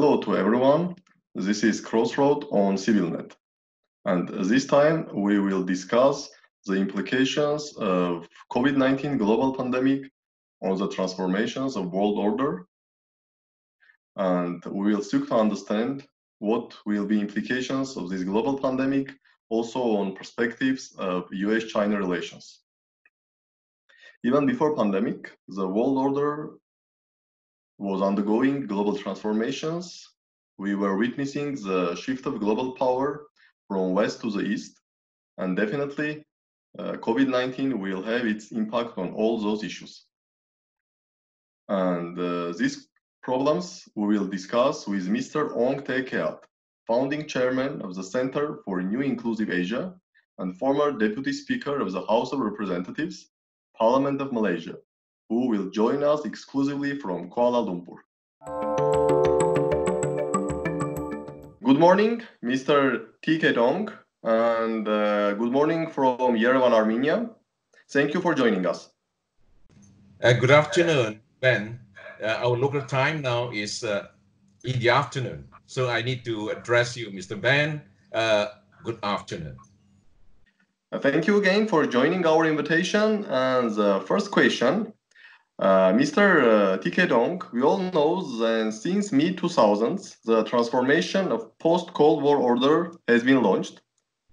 Hello to everyone. This is Crossroad on CIVILNET. And this time we will discuss the implications of COVID-19 global pandemic on the transformations of world order. And we will seek to understand what will be implications of this global pandemic also on perspectives of US-China relations. Even before pandemic, the world order was undergoing global transformations. We were witnessing the shift of global power from west to the east, and definitely COVID-19 will have its impact on all those issues. And these problems we will discuss with Mr. Ong Tae Keat, founding chairman of the Center for New Inclusive Asia and former deputy speaker of the House of Representatives, Parliament of Malaysia, who will join us exclusively from Kuala Lumpur. Good morning, Mr. TK Dong, and good morning from Yerevan, Armenia. Thank you for joining us. Good afternoon, Ben. Our local time now is in the afternoon, so I need to address you, Mr. Ben. Good afternoon. Thank you again for joining our invitation. And the first question, Mr. TK Dong, we all know that since mid-2000s, the transformation of post-Cold War order has been launched,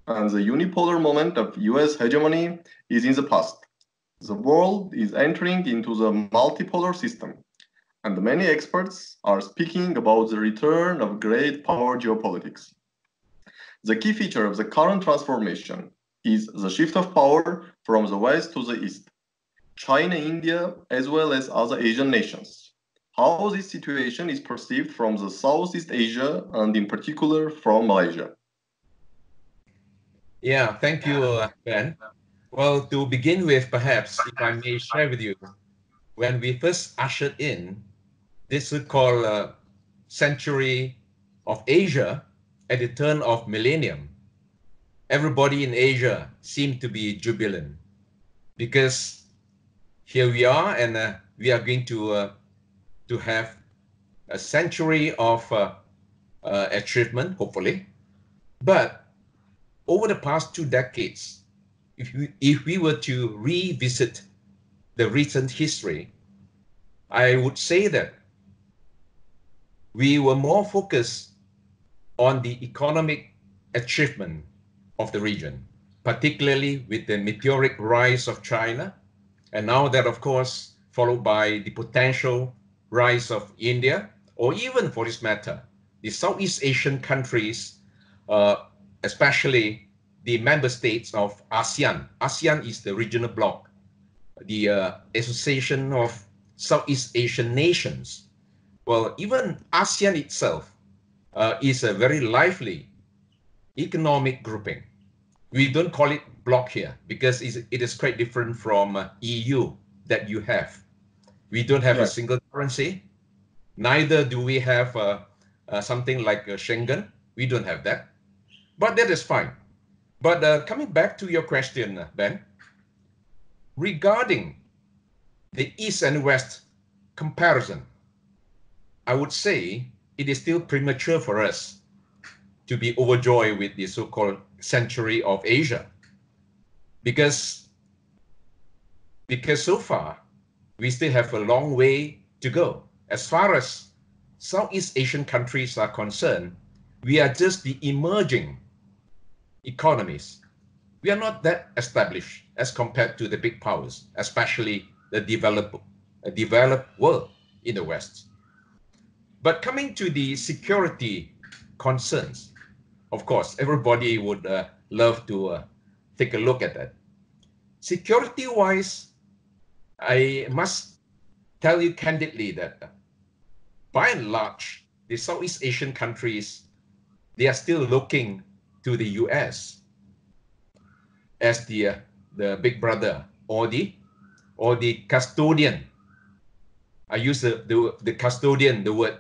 and the unipolar moment of US hegemony is in the past. The world is entering into the multipolar system, and many experts are speaking about the return of great power geopolitics. The key feature of the current transformation is the shift of power from the west to the east. China, India, as well as other Asian nations. How this situation is perceived from the Southeast Asia and in particular from Malaysia? Yeah, thank you, Ben. Well, to begin with, perhaps, if I may share with you, when we first ushered in this so-called century of Asia at the turn of millennium, everybody in Asia seemed to be jubilant because here we are, and we are going to have a century of achievement, hopefully. But over the past 2 decades, if we were to revisit the recent history, I would say that we were more focused on the economic achievement of the region, particularly with the meteoric rise of China, and now that, of course, followed by the potential rise of India, or even for this matter, the Southeast Asian countries, especially the member states of ASEAN. ASEAN is the regional bloc, the Association of Southeast Asian Nations. Well, even ASEAN itself is a very lively economic grouping. We don't call it bloc here because it is quite different from EU that you have. We don't have a single currency. Neither do we have something like Schengen. We don't have that. But that is fine. But coming back to your question, Ben, regarding the East and West comparison, I would say it is still premature for us to be overjoyed with the so-called century of Asia. Because so far, we still have a long way to go. As far as Southeast Asian countries are concerned, we are just the emerging economies. We are not that established as compared to the big powers, especially the developed world in the West. But coming to the security concerns, of course, everybody would love to take a look at that. Security-wise, I must tell you candidly that by and large, the Southeast Asian countries, they are still looking to the US as the big brother or the custodian. I use the custodian, the word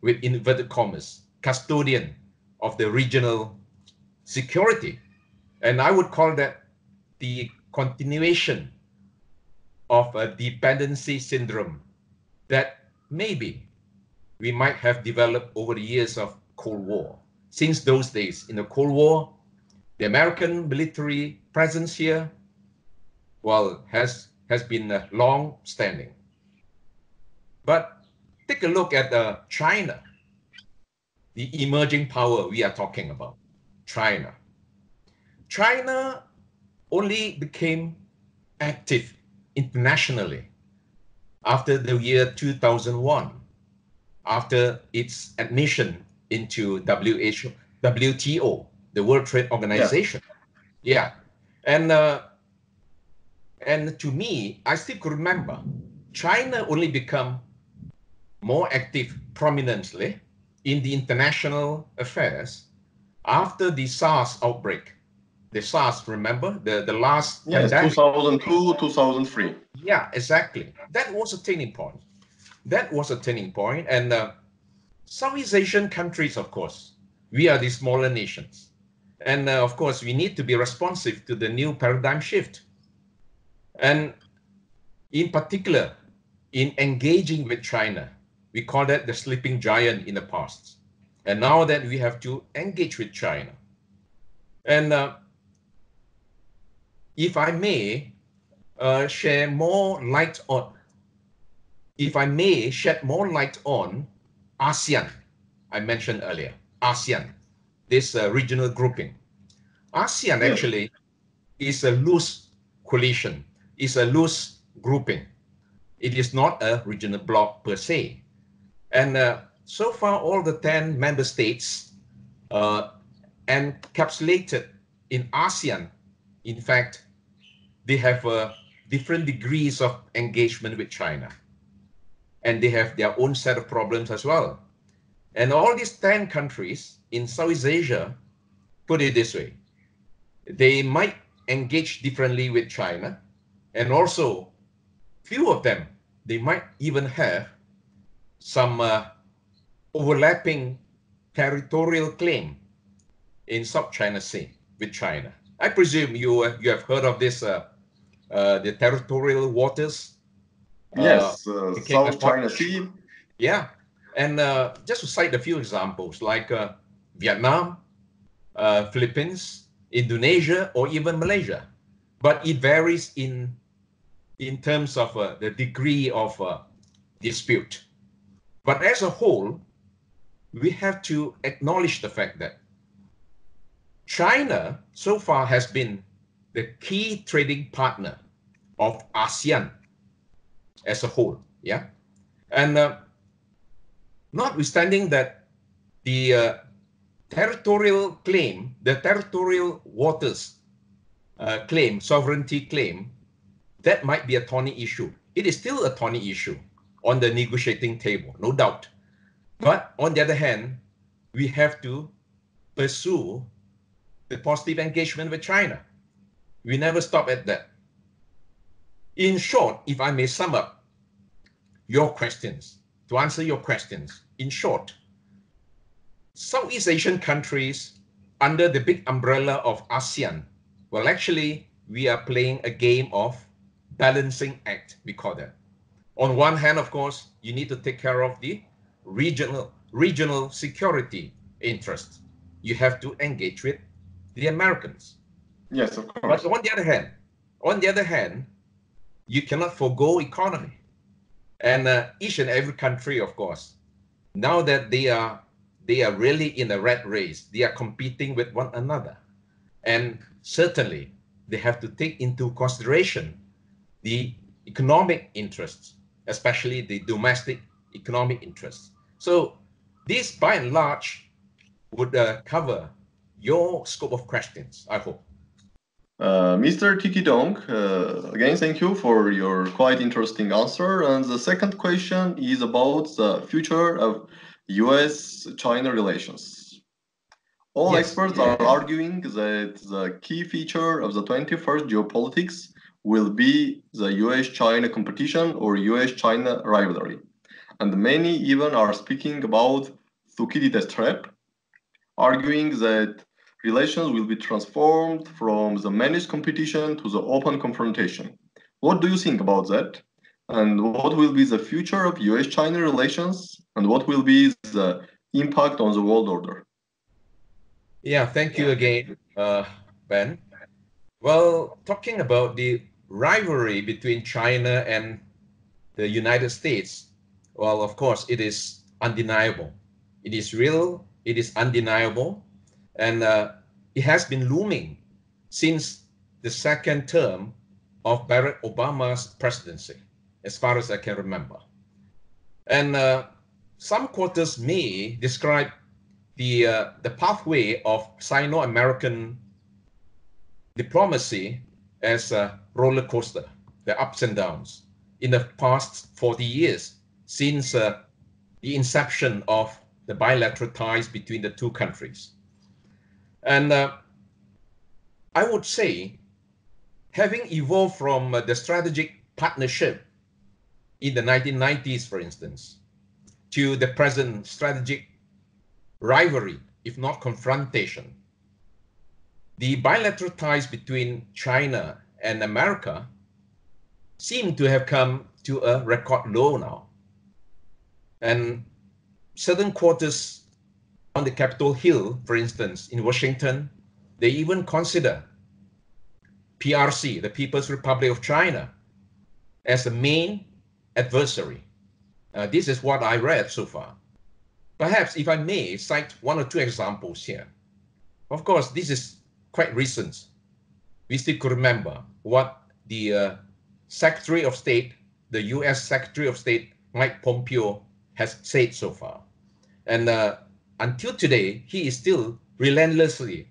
with inverted commas, custodian of the regional security. And I would call that the continuation of a dependency syndrome that maybe we might have developed over the years of Cold War. Since those days, in the Cold War, the American military presence here, well, has been long-standing. But take a look at China, the emerging power we are talking about, China. China only became active internationally after the year 2001, after its admission into WTO, the World Trade Organization. Yeah. And to me, I still could remember, China only become more active prominently in the international affairs after the SARS outbreak. The SARS, remember, the last pandemic. 2002, 2003. Yeah, exactly. That was a turning point. That was a turning point. And Southeast Asian countries, of course, we are the smaller nations. And of course, we need to be responsive to the new paradigm shift. And in particular, in engaging with China, we call that the sleeping giant in the past. And now that we have to engage with China. And if I may share more light on, if I may shed more light on ASEAN, I mentioned earlier, ASEAN, this regional grouping. ASEAN actually is a loose coalition, is a loose grouping. It is not a regional bloc per se. And so far, all the 10 member states encapsulated in ASEAN, in fact, they have different degrees of engagement with China. And they have their own set of problems as well. And all these 10 countries in Southeast Asia, put it this way, they might engage differently with China. And also, few of them, they might even have some overlapping territorial claim in South China Sea with China. I presume you have heard of this, the territorial waters. Yes, South China Sea. Yeah, and just to cite a few examples, like Vietnam, Philippines, Indonesia, or even Malaysia. But it varies in terms of the degree of dispute. But as a whole, we have to acknowledge the fact that China so far has been the key trading partner of ASEAN as a whole, yeah? And notwithstanding that the territorial claim, the territorial waters claim, sovereignty claim, that might be a thorny issue. It is still a thorny issue on the negotiating table, no doubt. But on the other hand, we have to pursue the positive engagement with China. We never stop at that. In short, if I may sum up your questions, to answer your questions, in short, Southeast Asian countries under the big umbrella of ASEAN, well, actually, we are playing a game of balancing act, we call that. On one hand, of course, you need to take care of the regional security interests. You have to engage with the Americans. Yes, of course. But on the other hand, you cannot forgo economy. And each and every country, of course, now that they are really in a rat race, they are competing with one another. And certainly, they have to take into consideration the economic interests, especially the domestic economic interests. So this, by and large, would cover your scope of questions, I hope. Mr. Tiki Dong, again, thank you for your quite interesting answer. And the second question is about the future of US-China relations. All experts are arguing that the key feature of the 21st geopolitics will be the US-China competition or US-China rivalry. And many even are speaking about Thucydides' trap, arguing that relations will be transformed from the managed competition to the open confrontation. What do you think about that? And what will be the future of US-China relations? And what will be the impact on the world order? Yeah, thank you again, Ben. Well, talking about the rivalry between China and the United States, well, of course, it is undeniable. It is real, it is undeniable, and it has been looming since the second term of Barack Obama's presidency, as far as I can remember. And some quarters may describe the pathway of Sino-American diplomacy as a roller coaster, the ups and downs in the past 40 years since the inception of the bilateral ties between the two countries. And I would say, having evolved from the strategic partnership in the 1990s, for instance, to the present strategic rivalry, if not confrontation, the bilateral ties between China and America seem to have come to a record low now. And certain quarters on the Capitol Hill, for instance, in Washington, they even consider PRC, the People's Republic of China, as the main adversary. This is what I read so far. Perhaps, if I may, cite one or two examples here. Of course, this is quite recent. We still could remember what the Secretary of State, the US Secretary of State, Mike Pompeo, has said so far. And until today, he is still relentlessly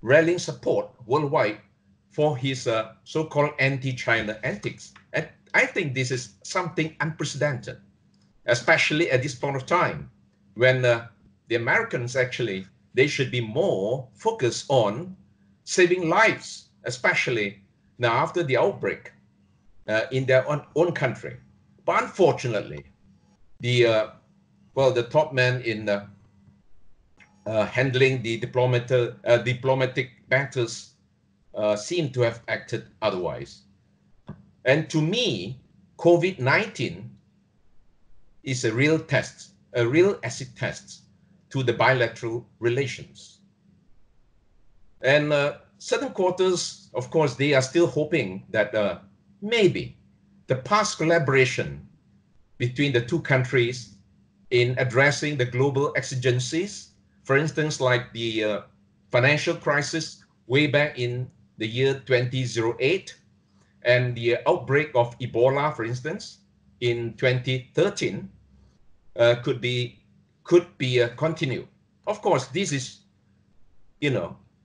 rallying support worldwide for his so-called anti-China antics. And I think this is something unprecedented, especially at this point of time, when the Americans actually, they should be more focused on saving lives, especially now after the outbreak in their own country. But unfortunately, the top man in handling the diplomatic matters seem to have acted otherwise. And to me, COVID-19 is a real test, a real acid test to the bilateral relations. And certain quarters, of course, they are still hoping that maybe the past collaboration between the two countries in addressing the global exigencies, for instance, like the financial crisis way back in the year 2008, and the outbreak of Ebola, for instance, in 2013, could be continued. Of course, this is,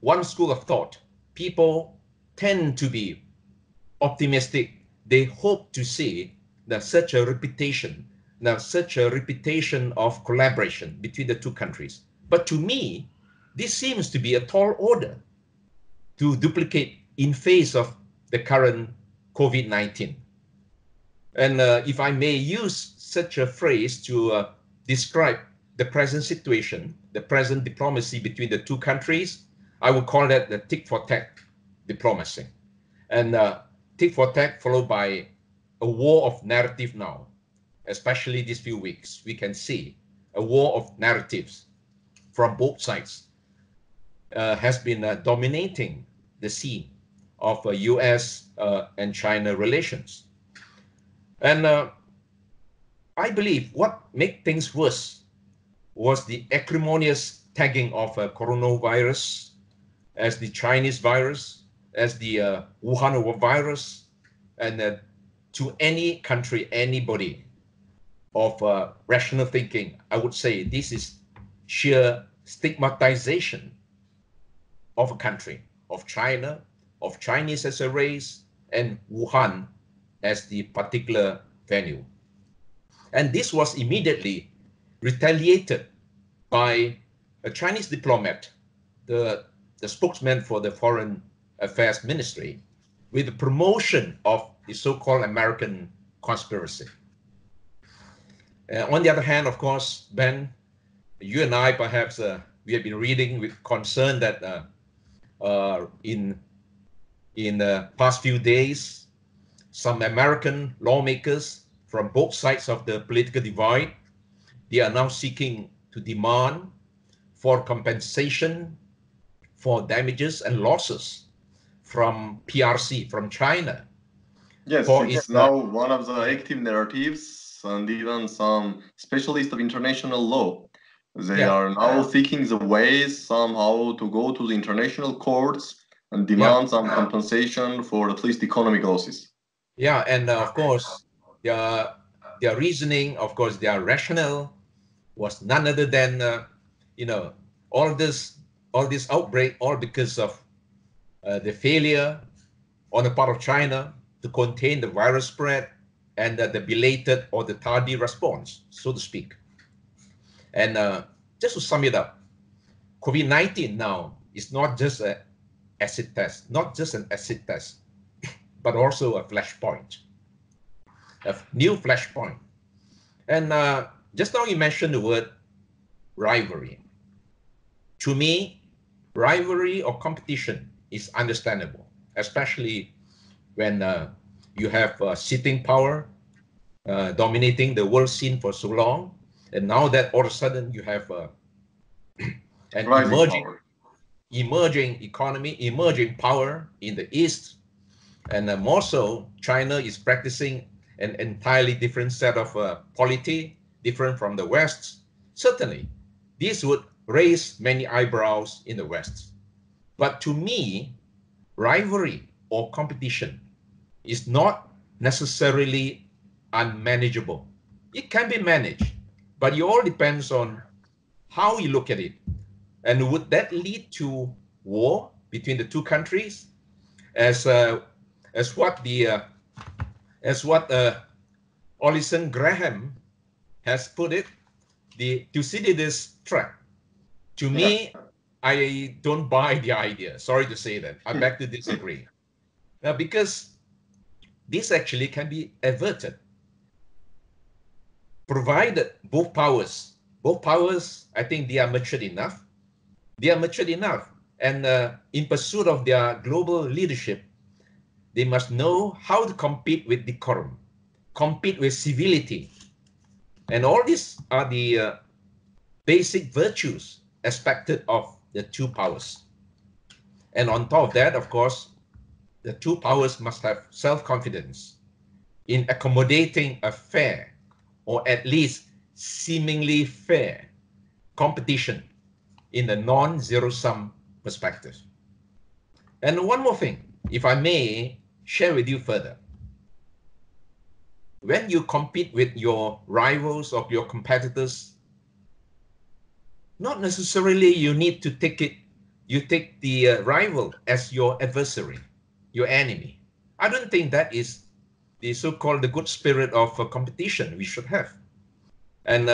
one school of thought. People tend to be optimistic. They hope to see that such a reputation of collaboration between the two countries. But to me, this seems to be a tall order to duplicate in face of the current COVID-19. And if I may use such a phrase to describe the present situation, the present diplomacy between the two countries, I would call that the tit-for-tat diplomacy. And tit-for-tat followed by a war of narrative now, especially these few weeks. We can see a war of narratives from both sides has been dominating the scene of US and China relations. And I believe what made things worse was the acrimonious tagging of coronavirus as the Chinese virus, as the Wuhan virus, and to any country, anybody of rational thinking, I would say this is sheer stigmatization of a country, of China, of Chinese as a race, and Wuhan as the particular venue. And this was immediately retaliated by a Chinese diplomat, the spokesman for the Foreign Affairs Ministry, with the promotion of the so-called American conspiracy. On the other hand, of course, Ben, you and I perhaps, we have been reading with concern that in the past few days, some American lawmakers from both sides of the political divide, they are now seeking to demand for compensation for damages and losses from PRC, from China. Yes, it's now one of the active narratives, and even some specialists of international law. They are now seeking the ways somehow to go to the international courts and demand some compensation for at least economic losses. Yeah, and of course, their reasoning, of course, their rationale was none other than, all this outbreak, all because of the failure on the part of China to contain the virus spread and the belated or the tardy response, so to speak. And just to sum it up, COVID-19 now is not just an acid test, but also a flashpoint, a new flashpoint. And just now you mentioned the word rivalry. To me, rivalry or competition is understandable, especially when you have sitting power dominating the world scene for so long. And now that all of a sudden you have an emerging economy, emerging power in the East, and more so, China is practicing an entirely different set of polity, different from the West. Certainly, this would raise many eyebrows in the West. But to me, rivalry or competition is not necessarily unmanageable. It can be managed, but it all depends on how you look at it. And would that lead to war between the two countries, as what Olison Graham has put it, the Thucydides trap? To me, I don't buy the idea. Sorry to say that. I beg to disagree. Now, because this actually can be averted, provided both powers, I think they are matured enough. And in pursuit of their global leadership, they must know how to compete with decorum, compete with civility. And all these are the basic virtues expected of the two powers. And on top of that, of course, the two powers must have self-confidence in accommodating a fair, or at least seemingly fair, competition in a non-zero-sum perspective. And one more thing, if I may share with you further. When you compete with your rivals or your competitors, not necessarily you need to take the rival as your adversary, your enemy. I don't think that is the so-called the good spirit of competition we should have. And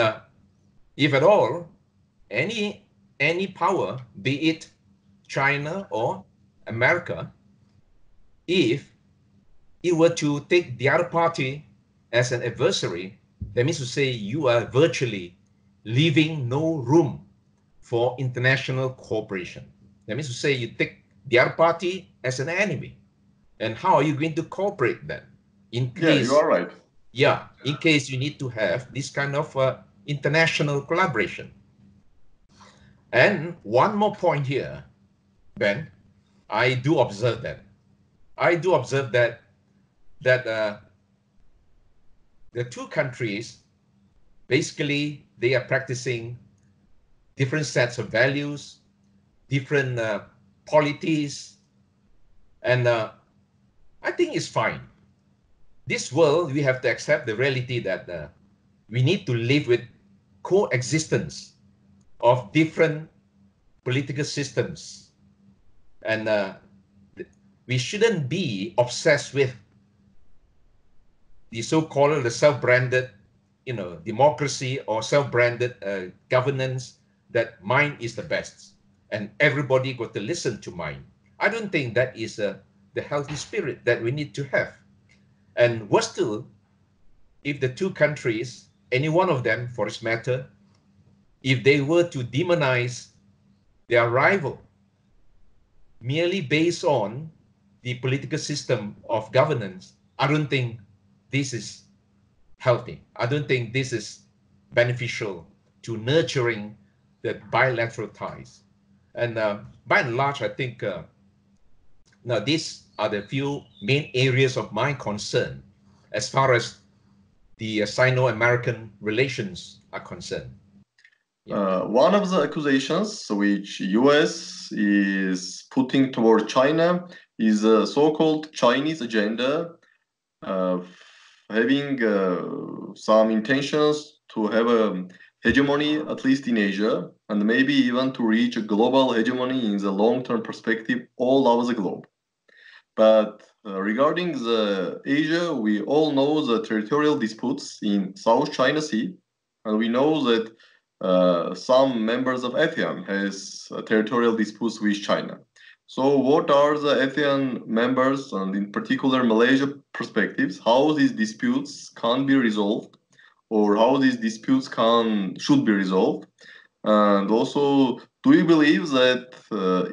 if at all, any power, be it China or America, if it were to take the other party as an adversary, that means to say you are virtually leaving no room for international cooperation. That means to say you take the other party as an enemy. And how are you going to cooperate then? In case, you are right. Yeah, in case you need to have this kind of international collaboration. And one more point here, Ben, I do observe that the two countries, basically, they are practicing different sets of values, different polities, and I think it's fine. This world, we have to accept the reality that we need to live with coexistence of different political systems, and we shouldn't be obsessed with the so-called the self-branded, democracy or self-branded governance, that mine is the best and everybody got to listen to mine. I don't think that is the healthy spirit that we need to have. And worse still, if the two countries, any one of them for its matter, if they were to demonize their rival merely based on the political system of governance, I don't think this is healthy. I don't think this is beneficial to nurturing the bilateral ties. And by and large, I think now these are the few main areas of my concern as far as the Sino-American relations are concerned. One of the accusations which US is putting toward China is a so-called Chinese agenda, having some intentions to have a hegemony, at least in Asia, and maybe even to reach a global hegemony in the long-term perspective all over the globe. But regarding the Asia, we all know the territorial disputes in South China Sea, and we know that some members of ASEAN has territorial disputes with China. So what are the ASEAN members, and in particular Malaysia perspectives, how these disputes can be resolved, or how these disputes should be resolved? And also, do you believe that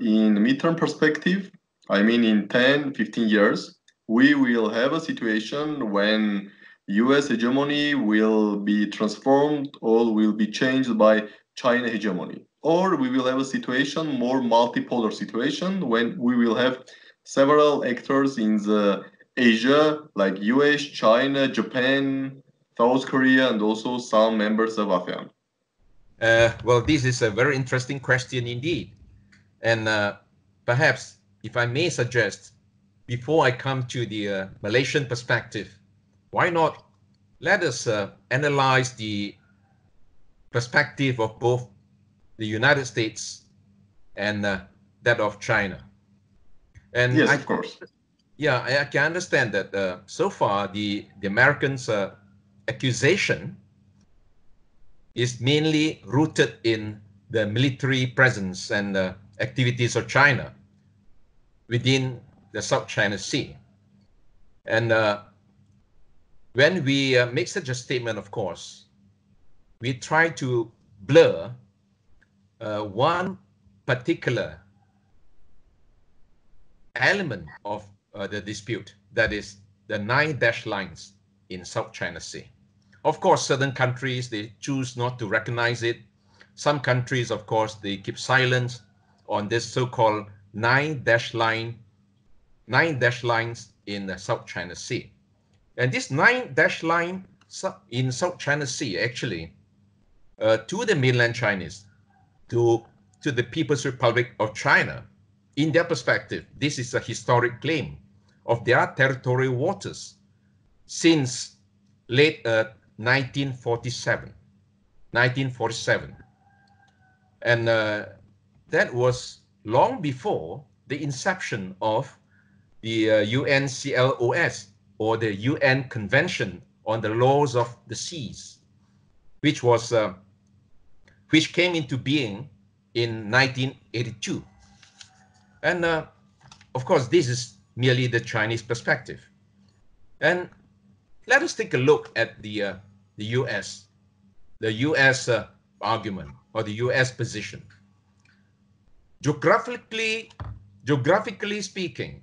in midterm perspective, I mean in 10, 15 years, we will have a situation when US hegemony will be transformed or will be changed by China hegemony? Or we will have a situation, more multipolar situation, when we will have several actors in the Asia, like US, China, Japan, South Korea, and also some members of ASEAN? Well, this is a very interesting question indeed. And perhaps, if I may suggest, before I come to the Malaysian perspective, why not let us analyze the perspective of both the United States and that of China. And yes, of course. Yeah, I can understand that so far the Americans' accusation is mainly rooted in the military presence and activities of China within the South China Sea. And when we make such a statement, of course, we try to blur one particular element of the dispute, that is the 9 dashed lines in South China Sea. Of course, certain countries, they choose not to recognize it. Some countries, of course, they keep silent on this so-called 9 dashed lines in the South China Sea. And this 9 dashed line in South China Sea, actually, to the mainland Chinese, to the People's Republic of China, in their perspective, this is a historic claim of their territorial waters since late 1947. And that was long before the inception of the UNCLOS, or the UN Convention on the Laws of the Seas, which came into being in 1982. And of course, this is merely the Chinese perspective. And let us take a look at the US argument, or the US position. Geographically speaking,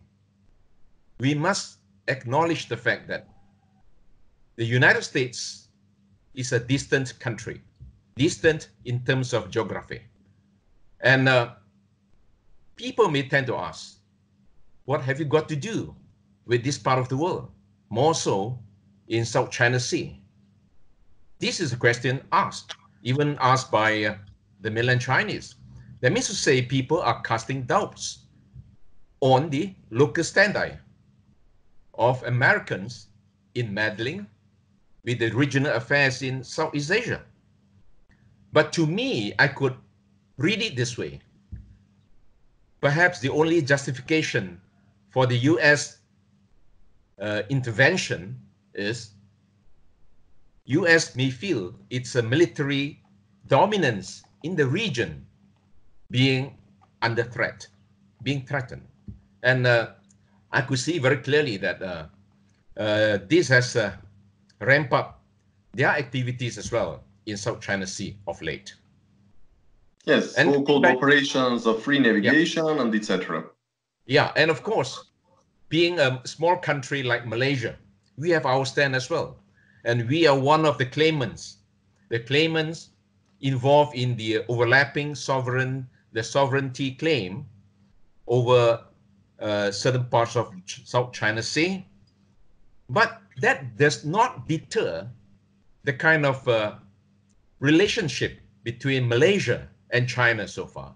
we must acknowledge the fact that the United States is a distant country, distant in terms of geography. And people may tend to ask, what have you got to do with this part of the world, more so in South China Sea? This is a question asked, even asked by the mainland Chinese. That means to say people are casting doubts on the local standard of Americans in meddling with the regional affairs in Southeast Asia. But to me, I could read it this way. Perhaps the only justification for the US intervention is US may feel its military dominance in the region being under threat, being threatened. And I could see very clearly that this has ramped up their activities as well in South China Sea of late. Yes, so-called operations of free navigation, yeah, and etc. Yeah, and of course, being a small country like Malaysia, we have our stand as well. And we are one of the claimants involved in the overlapping sovereignty claim over certain parts of South China Sea. But that does not deter the kind of relationship between Malaysia and China so far.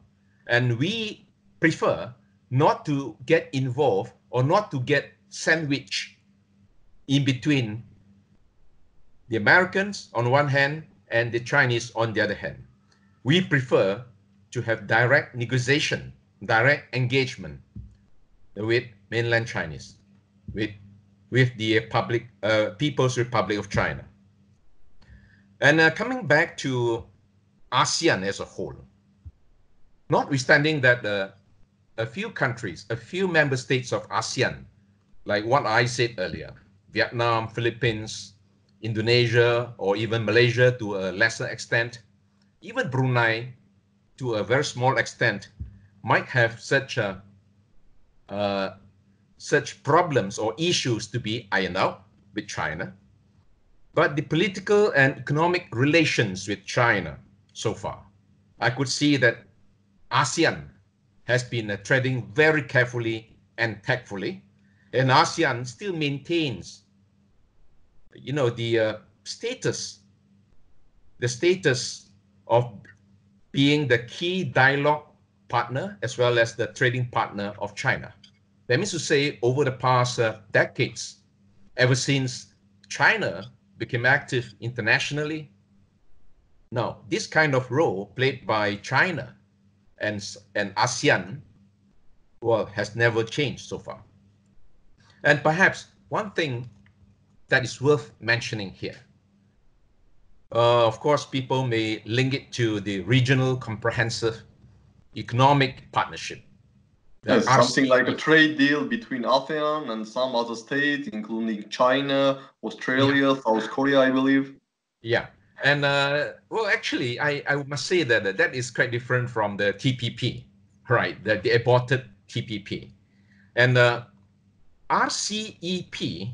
And we prefer not to get involved or not to get sandwiched in between the Americans on one hand and the Chinese on the other hand. We prefer to have direct negotiation, direct engagement with mainland Chinese, with the People's Republic of China. And coming back to ASEAN as a whole, notwithstanding that a few member states of ASEAN, like what I said earlier, Vietnam, Philippines, Indonesia, or even Malaysia to a lesser extent, even Brunei to a very small extent, might have such problems or issues to be ironed out with China. But the political and economic relations with China so far, I could see that ASEAN has been treading very carefully and tactfully, and ASEAN still maintains, the status of being the key dialogue partner as well as the trading partner of China. That means to say, over the past decades, ever since China became active internationally, now this kind of role played by China and ASEAN, well, has never changed so far. And perhaps one thing that is worth mentioning here, of course, people may link it to the regional comprehensive economic partnership. Yes, something like a trade deal between ASEAN and some other states, including China, Australia, South Korea, I believe. Yeah. And well, actually, I must say that that is quite different from the TPP, right? The aborted TPP. And RCEP,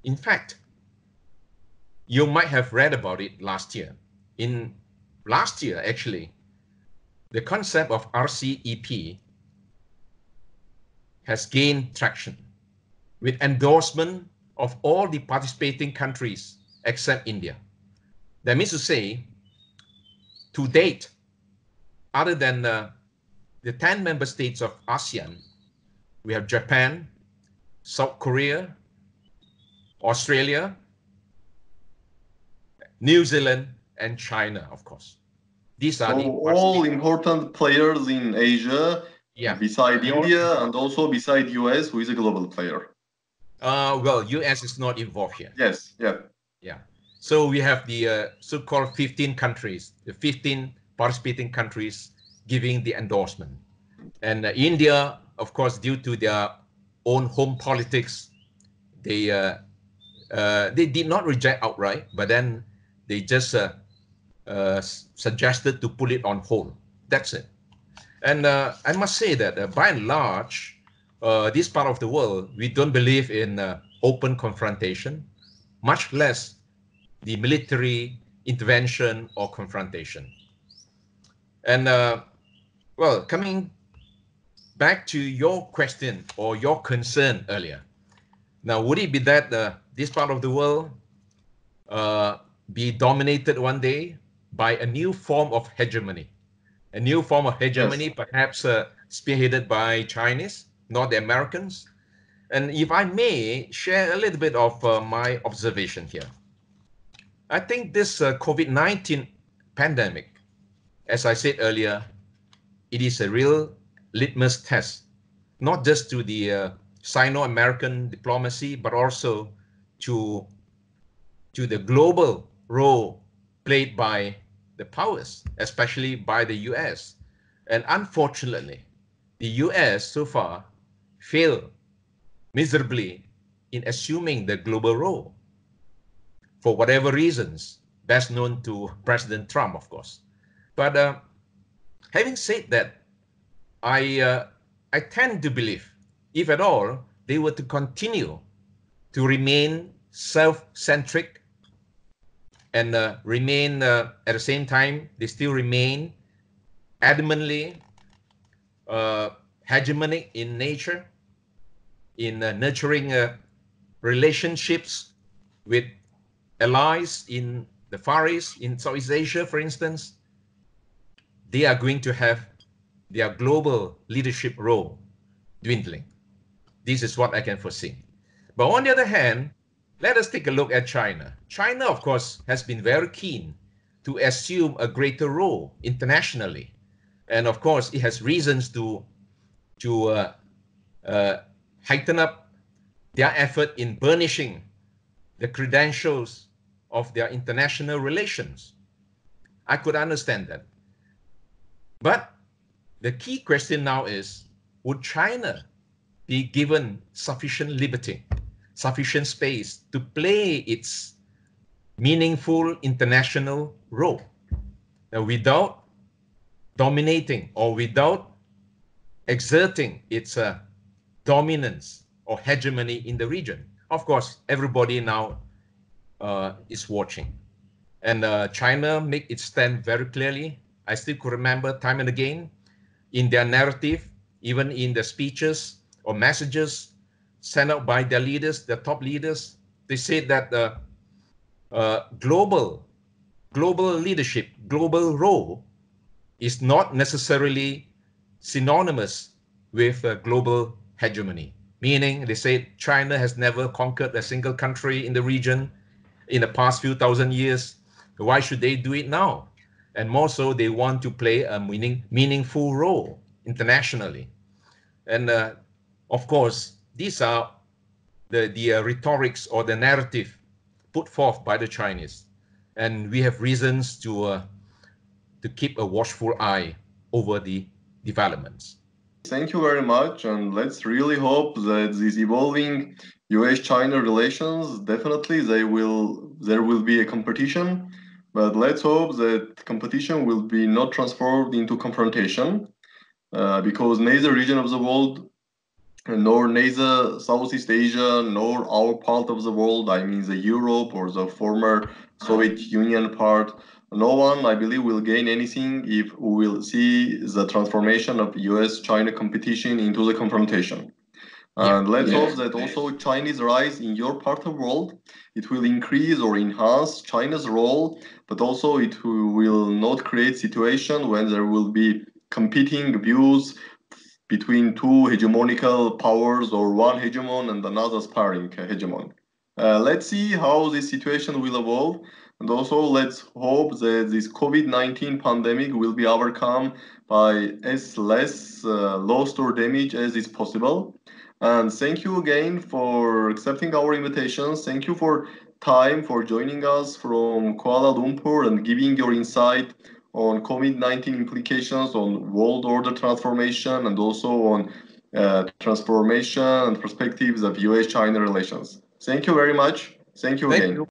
in fact, you might have read about it last year. In last year, actually, the concept of RCEP has gained traction with endorsement of all the participating countries except India. That means to say, to date, other than the 10 member states of ASEAN, we have Japan, South Korea, Australia, New Zealand, and China, of course. These are all important players in Asia, beside India and also beside US, who is a global player. Well, US is not involved here. Yes, yeah. So we have the so-called 15 countries, the 15 participating countries giving the endorsement. And India, of course, due to their own home politics, they did not reject outright, but then they just suggested to put it on hold. That's it. And I must say that by and large, this part of the world, we don't believe in open confrontation, much less the military intervention or confrontation. And well, coming back to your question or your concern earlier. Now, would it be that this part of the world be dominated one day by a new form of hegemony? A new form of hegemony, yes. Perhaps spearheaded by Chinese, not the Americans. And if I may share a little bit of my observation here. I think this COVID-19 pandemic, as I said earlier, it is a real litmus test, not just to the Sino-American diplomacy, but also to the global role played by the powers, especially by the US. And unfortunately, the US so far failed miserably in assuming the global role for whatever reasons, best known to President Trump, of course. But having said that, I tend to believe, if at all, they were to continue to remain self-centric and remain at the same time, they still remain adamantly hegemonic in nature, in nurturing relationships with allies in the Far East, in Southeast Asia, for instance. They are going to have their global leadership role dwindling. This is what I can foresee. But on the other hand, let us take a look at China. China, of course, has been very keen to assume a greater role internationally. And of course, it has reasons to heighten up their effort in burnishing the credentials of their international relations. I could understand that. But the key question now is, would China be given sufficient liberty, sufficient space to play its meaningful international role without dominating or without exerting its dominance or hegemony in the region? Of course, everybody now is watching. And China make its stand very clearly. I still could remember time and again in their narrative, even in the speeches or messages sent out by their leaders, their top leaders, they said that global leadership, global role is not necessarily synonymous with global hegemony. Meaning, they say China has never conquered a single country in the region in the past few thousand years. Why should they do it now? And more so, they want to play a meaningful role internationally. And of course, these are the rhetorics or the narrative put forth by the Chinese. And we have reasons to keep a watchful eye over the developments. Thank you very much, and let's really hope that these evolving US-China relations, definitely there will be a competition, but let's hope that competition will be not transformed into confrontation, because neither region of the world, nor neither Southeast Asia, nor our part of the world, I mean the Europe or the former Soviet Union part, no one, I believe, will gain anything if we will see the transformation of US-China competition into the confrontation. And let's hope that also Chinese rise in your part of the world, it will increase or enhance China's role, but also it will not create situation when there will be competing views between two hegemonical powers or one hegemon and another aspiring hegemon. Let's see how this situation will evolve. And also, let's hope that this COVID-19 pandemic will be overcome by as less loss or damage as is possible. And thank you again for accepting our invitations. Thank you for time, for joining us from Kuala Lumpur and giving your insight on COVID-19 implications on world order transformation and also on transformation and perspectives of US-China relations. Thank you very much. Thank you again.